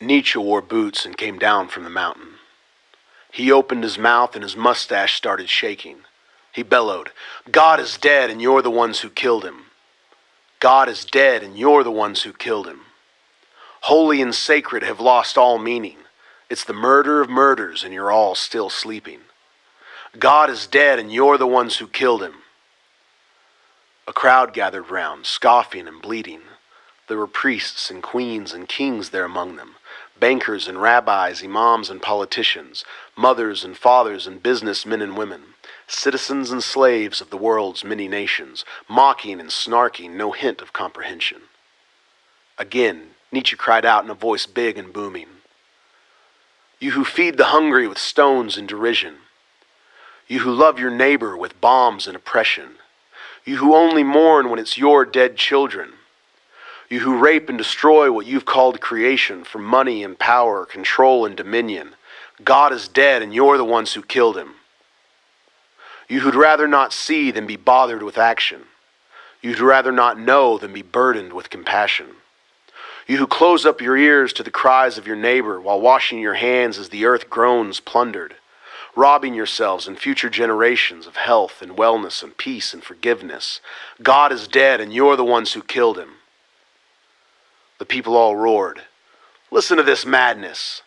Nietzsche wore boots and came down from the mountain. He opened his mouth and his mustache started shaking. He bellowed, "God is dead and you're the ones who killed him. God is dead and you're the ones who killed him. Holy and sacred have lost all meaning. It's the murder of murders and you're all still sleeping. God is dead and you're the ones who killed him." A crowd gathered round, scoffing and bleating. There were priests and queens and kings there among them, bankers and rabbis, imams and politicians, mothers and fathers and businessmen and women, citizens and slaves of the world's many nations, mocking and snarking, no hint of comprehension. Again, Nietzsche cried out in a voice big and booming, "You who feed the hungry with stones and derision, you who love your neighbor with bombs and oppression, you who only mourn when it's your dead children, you who rape and destroy what you've called creation for money and power, control and dominion, God is dead and you're the ones who killed him. You who'd rather not see than be bothered with action, you who'd rather not know than be burdened with compassion, you who close up your ears to the cries of your neighbor while washing your hands as the earth groans plundered, robbing yourselves and future generations of health and wellness and peace and forgiveness. God is dead and you're the ones who killed him." The people all roared, "Listen to this madness!"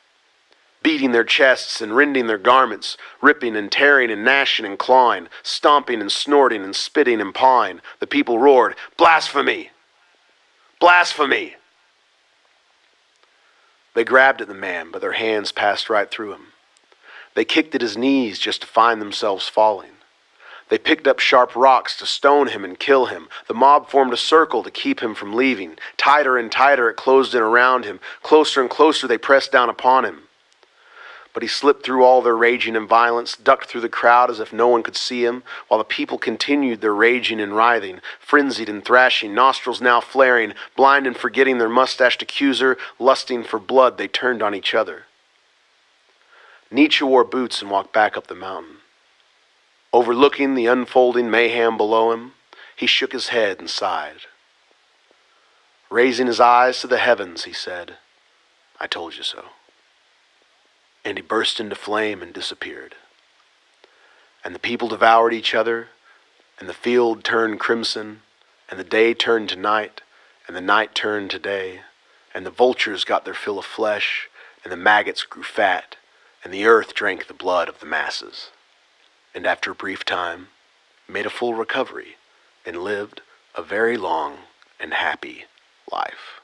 Beating their chests and rending their garments, ripping and tearing and gnashing and clawing, stomping and snorting and spitting and pawing, the people roared, "Blasphemy! Blasphemy!" They grabbed at the man, but their hands passed right through him. They kicked at his knees just to find themselves falling. They picked up sharp rocks to stone him and kill him. The mob formed a circle to keep him from leaving. Tighter and tighter it closed in around him. Closer and closer they pressed down upon him. But he slipped through all their raging and violence, ducked through the crowd as if no one could see him, while the people continued their raging and writhing, frenzied and thrashing, nostrils now flaring, blind and forgetting their mustached accuser, lusting for blood, they turned on each other. Nietzsche wore boots and walked back up the mountain. Overlooking the unfolding mayhem below him, he shook his head and sighed. Raising his eyes to the heavens, he said, "I told you so." And he burst into flame and disappeared. And the people devoured each other, and the field turned crimson, and the day turned to night, and the night turned to day, and the vultures got their fill of flesh, and the maggots grew fat, and the earth drank the blood of the masses. And after a brief time, made a full recovery, and lived a very long and happy life.